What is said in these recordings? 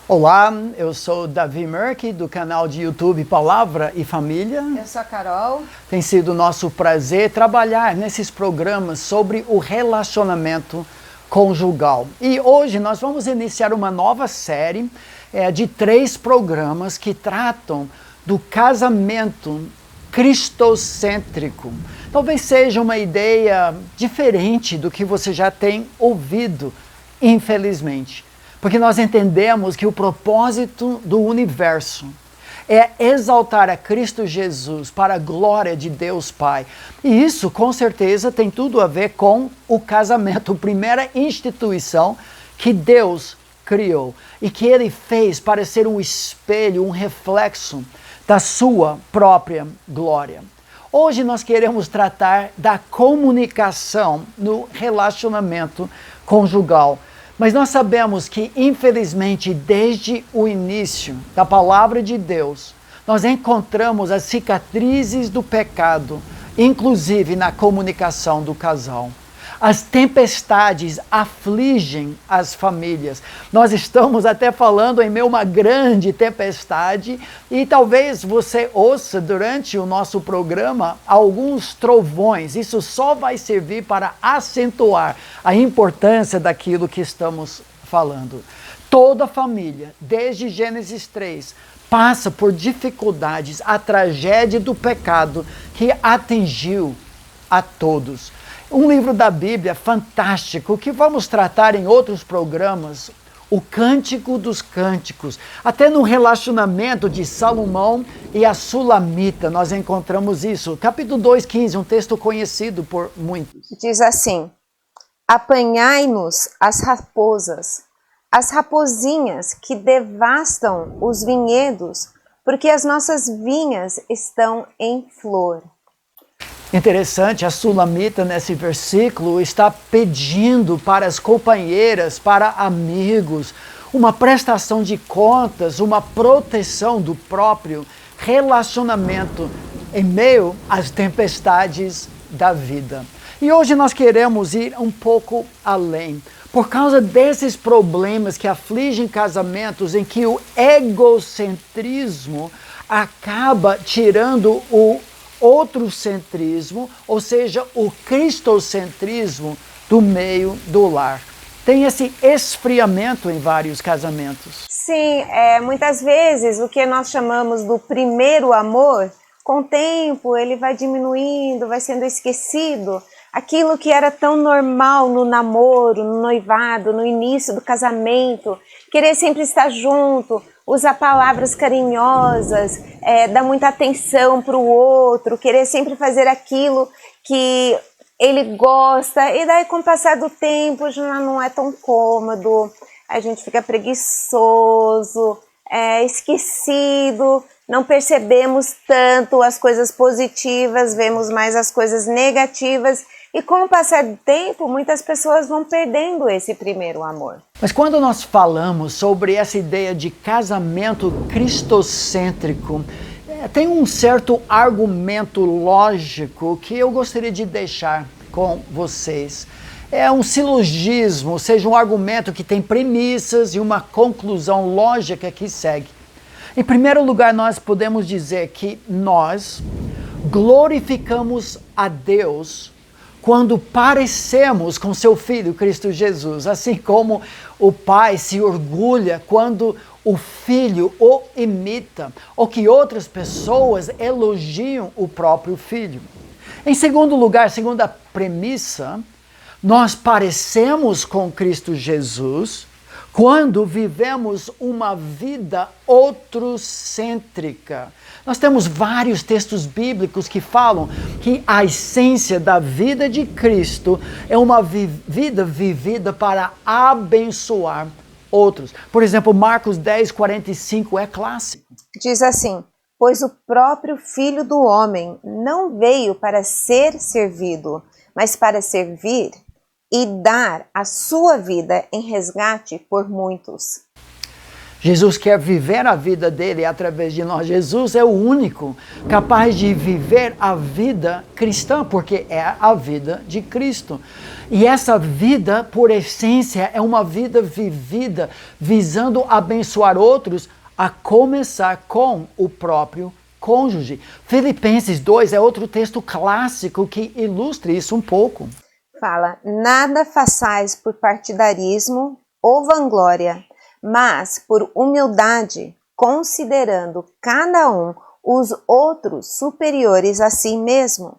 Olá, eu sou Davi Merck, do canal de YouTube Palavra e Família. Eu sou a Carol. Tem sido nosso prazer trabalhar nesses programas sobre o relacionamento conjugal. E hoje nós vamos iniciar uma nova série de 3 programas que tratam do casamento cristocêntrico. Talvez seja uma ideia diferente do que você já tem ouvido, infelizmente. Porque nós entendemos que o propósito do universo é exaltar a Cristo Jesus para a glória de Deus Pai. E isso, com certeza, tem tudo a ver com o casamento, a primeira instituição que Deus criou e que Ele fez para ser um espelho, um reflexo da sua própria glória. Hoje nós queremos tratar da comunicação no relacionamento conjugal. Mas nós sabemos que, infelizmente, desde o início da palavra de Deus, nós encontramos as cicatrizes do pecado, inclusive na comunicação do casal. As tempestades afligem as famílias. Nós estamos até falando em meio a uma grande tempestade e talvez você ouça durante o nosso programa alguns trovões. Isso só vai servir para acentuar a importância daquilo que estamos falando. Toda família, desde Gênesis 3, passa por dificuldades, a tragédia do pecado que atingiu a todos. Um livro da Bíblia fantástico que vamos tratar em outros programas, o Cântico dos Cânticos. Até no relacionamento de Salomão e a Sulamita nós encontramos isso. Capítulo 2:15, um texto conhecido por muitos. Diz assim: apanhai-nos as raposas, as rapozinhas que devastam os vinhedos, porque as nossas vinhas estão em flor. Interessante, a Sulamita nesse versículo está pedindo para as companheiras, para amigos, uma prestação de contas, uma proteção do próprio relacionamento em meio às tempestades da vida. E hoje nós queremos ir um pouco além. Por causa desses problemas que afligem casamentos em que o egocentrismo acaba tirando o outrocentrismo, ou seja, o cristocentrismo do meio do lar. Tem esse esfriamento em vários casamentos. Sim, muitas vezes o que nós chamamos do primeiro amor, com o tempo ele vai diminuindo, vai sendo esquecido. Aquilo que era tão normal no namoro, no noivado, no início do casamento, querer sempre estar junto, usar palavras carinhosas, dar muita atenção para o outro, querer sempre fazer aquilo que ele gosta, e daí com o passar do tempo já não é tão cômodo, a gente fica preguiçoso, esquecido, não percebemos tanto as coisas positivas, vemos mais as coisas negativas. E com o passar do tempo, muitas pessoas vão perdendo esse primeiro amor. Mas quando nós falamos sobre essa ideia de casamento cristocêntrico, tem um certo argumento lógico que eu gostaria de deixar com vocês. É um silogismo, ou seja, um argumento que tem premissas e uma conclusão lógica que segue. Em primeiro lugar, nós podemos dizer que nós glorificamos a Deus quando parecemos com seu Filho, Cristo Jesus, assim como o Pai se orgulha quando o Filho o imita, ou que outras pessoas elogiam o próprio Filho. Em segundo lugar, segunda premissa, nós parecemos com Cristo Jesus quando vivemos uma vida outrocêntrica. Nós temos vários textos bíblicos que falam que a essência da vida de Cristo é uma vida vivida para abençoar outros. Por exemplo, Marcos 10:45 é clássico. Diz assim: pois o próprio Filho do Homem não veio para ser servido, mas para servir e dar a sua vida em resgate por muitos. Jesus quer viver a vida dele através de nós. Jesus é o único capaz de viver a vida cristã, porque é a vida de Cristo. E essa vida, por essência, é uma vida vivida visando abençoar outros, a começar com o próprio cônjuge. Filipenses 2 é outro texto clássico que ilustra isso um pouco. Fala, nada façais por partidarismo ou vanglória, mas por humildade, considerando cada um os outros superiores a si mesmo.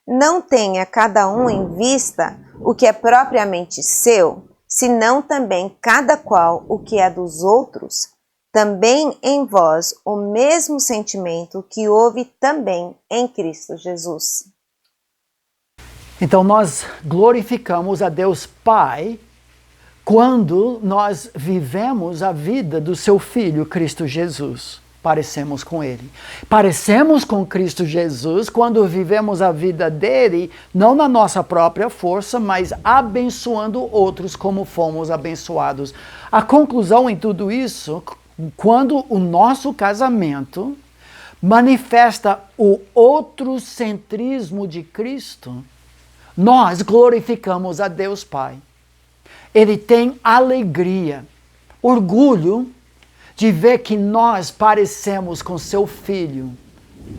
Não tenha cada um em vista o que é propriamente seu, senão também cada qual o que é dos outros. Também em vós o mesmo sentimento que houve também em Cristo Jesus. Então nós glorificamos a Deus Pai quando nós vivemos a vida do seu Filho, Cristo Jesus. Parecemos com Ele. Parecemos com Cristo Jesus quando vivemos a vida dele, não na nossa própria força, mas abençoando outros como fomos abençoados. A conclusão em tudo isso, quando o nosso casamento manifesta o outrocentrismo de Cristo, nós glorificamos a Deus Pai. Ele tem alegria, orgulho de ver que nós parecemos com seu Filho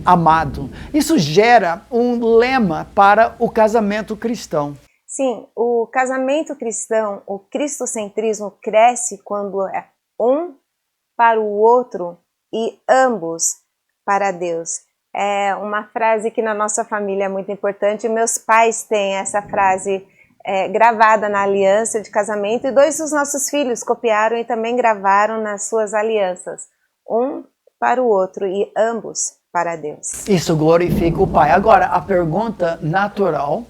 amado. Isso gera um lema para o casamento cristão. Sim, o casamento cristão, o cristocentrismo cresce quando é um para o outro e ambos para Deus. É uma frase que na nossa família é muito importante. Meus pais têm essa frase gravada na aliança de casamento e 2 dos nossos filhos copiaram e também gravaram nas suas alianças. Um para o outro e ambos para Deus. Isso glorifica o Pai. Agora, a pergunta natural,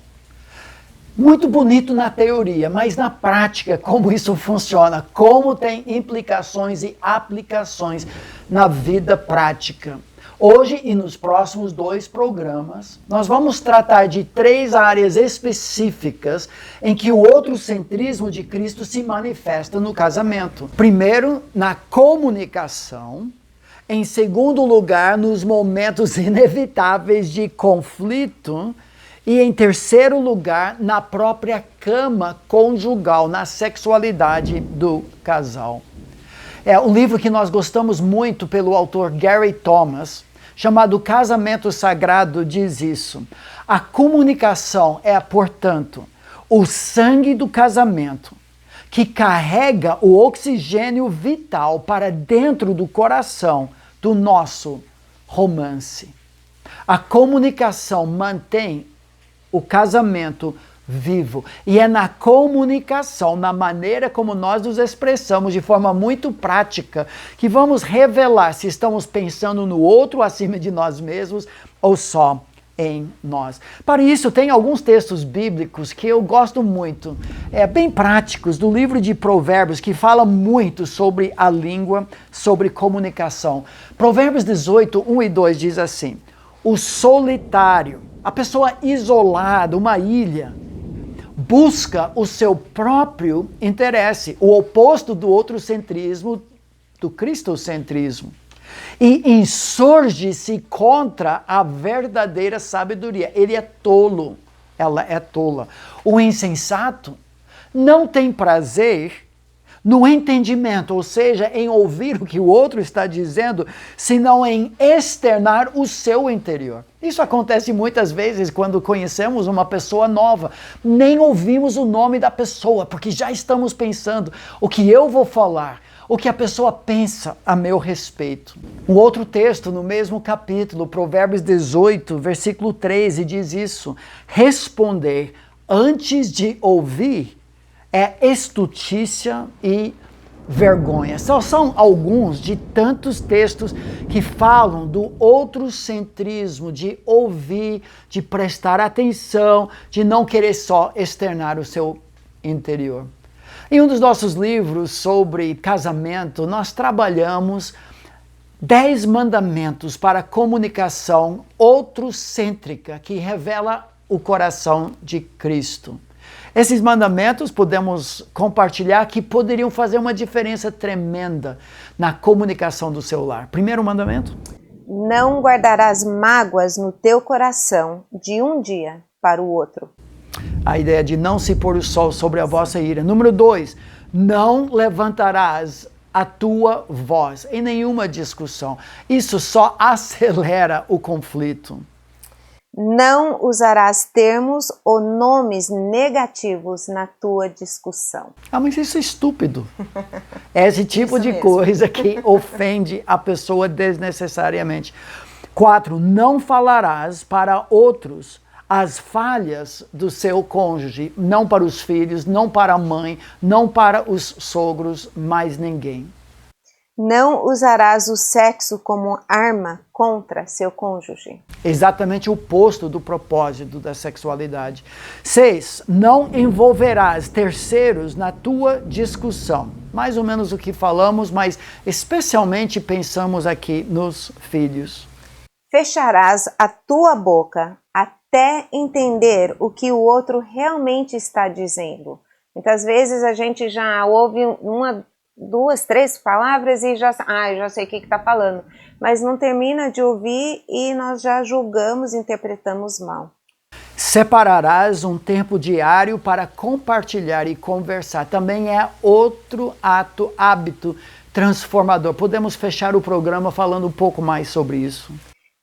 muito bonito na teoria, mas na prática, como isso funciona? Como tem implicações e aplicações na vida prática? Hoje e nos próximos 2 programas, nós vamos tratar de 3 áreas específicas em que o outrocentrismo de Cristo se manifesta no casamento. Primeiro, na comunicação. Em segundo lugar, nos momentos inevitáveis de conflito. E em terceiro lugar, na própria cama conjugal, na sexualidade do casal. É um livro que nós gostamos muito pelo autor Gary Thomas, chamado Casamento Sagrado, diz isso. A comunicação é, portanto, o sangue do casamento que carrega o oxigênio vital para dentro do coração do nosso romance. A comunicação mantém o casamento vivo. E é na comunicação, na maneira como nós nos expressamos de forma muito prática, que vamos revelar se estamos pensando no outro acima de nós mesmos ou só em nós. Para isso, tem alguns textos bíblicos que eu gosto muito, bem práticos, do livro de Provérbios, que fala muito sobre a língua, sobre comunicação. Provérbios 18, 1 e 2 diz assim: o solitário, a pessoa isolada, uma ilha, busca o seu próprio interesse, o oposto do outrocentrismo, do cristocentrismo, e insurge-se contra a verdadeira sabedoria. Ele é tolo, ela é tola. O insensato não tem prazer no entendimento, ou seja, em ouvir o que o outro está dizendo, senão em externar o seu interior. Isso acontece muitas vezes quando conhecemos uma pessoa nova. Nem ouvimos o nome da pessoa, porque já estamos pensando o que eu vou falar, o que a pessoa pensa a meu respeito. Um outro texto no mesmo capítulo, Provérbios 18, versículo 13, diz isso: responder antes de ouvir é estutícia e vergonha. São alguns de tantos textos que falam do outrocentrismo, de ouvir, de prestar atenção, de não querer só externar o seu interior. Em um dos nossos livros sobre casamento, nós trabalhamos 10 mandamentos para a comunicação outrocêntrica que revela o coração de Cristo. Esses mandamentos podemos compartilhar que poderiam fazer uma diferença tremenda na comunicação do seu lar. Primeiro mandamento: não guardarás mágoas no teu coração de um dia para o outro. A ideia de não se pôr o sol sobre a vossa ira. Número 2, não levantarás a tua voz em nenhuma discussão. Isso só acelera o conflito. Não usarás termos ou nomes negativos na tua discussão. Ah, mas isso é estúpido. É esse tipo Isso de mesmo. coisa que ofende a pessoa desnecessariamente. 4, não falarás para outros as falhas do seu cônjuge, não para os filhos, não para a mãe, não para os sogros, mais ninguém. Não usarás o sexo como arma contra seu cônjuge. Exatamente o oposto do propósito da sexualidade. 6, não envolverás terceiros na tua discussão. Mais ou menos o que falamos, mas especialmente pensamos aqui nos filhos. Fecharás a tua boca até entender o que o outro realmente está dizendo. Muitas vezes a gente já ouve uma, duas, três palavras e já sei o que está falando. Mas não termina de ouvir e nós já julgamos, interpretamos mal. Separarás um tempo diário para compartilhar e conversar. Também é outro hábito transformador. Podemos fechar o programa falando um pouco mais sobre isso.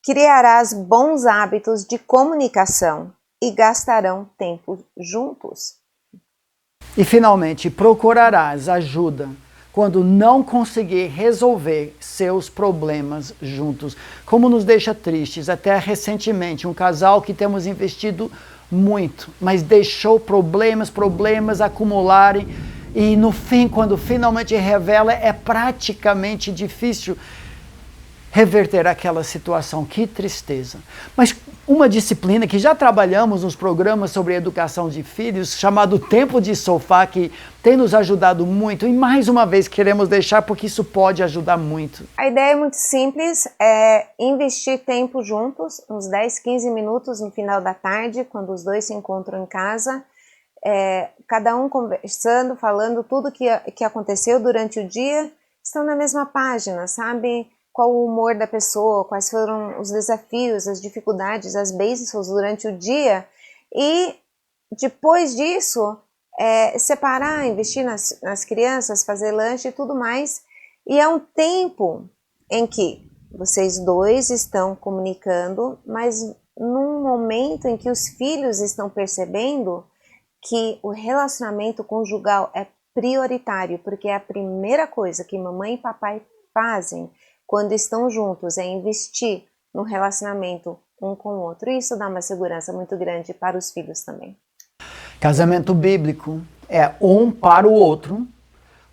Criarás bons hábitos de comunicação e gastarão tempo juntos. E finalmente, procurarás ajuda quando não conseguir resolver seus problemas juntos. Como nos deixa tristes, até recentemente, um casal que temos investido muito, mas deixou problemas acumularem e no fim, quando finalmente revela, é praticamente difícil reverter aquela situação. Que tristeza. Mas uma disciplina que já trabalhamos nos programas sobre educação de filhos, chamado Tempo de Sofá, que tem nos ajudado muito, e mais uma vez queremos deixar porque isso pode ajudar muito. A ideia é muito simples, é investir tempo juntos, uns 10, 15 minutos no final da tarde, quando os dois se encontram em casa, cada um conversando, falando tudo que aconteceu durante o dia, estão na mesma página, sabe? Qual o humor da pessoa, quais foram os desafios, as dificuldades, as bênçãos durante o dia. E depois disso, separar, investir nas crianças, fazer lanche e tudo mais. E é um tempo em que vocês dois estão comunicando, mas num momento em que os filhos estão percebendo que o relacionamento conjugal é prioritário, porque é a primeira coisa que mamãe e papai fazem quando estão juntos, é investir no relacionamento um com o outro. E isso dá uma segurança muito grande para os filhos também. Casamento bíblico é um para o outro,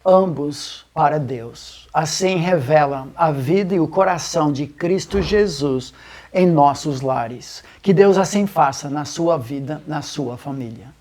ambos para Deus. Assim revela a vida e o coração de Cristo Jesus em nossos lares. Que Deus assim faça na sua vida, na sua família.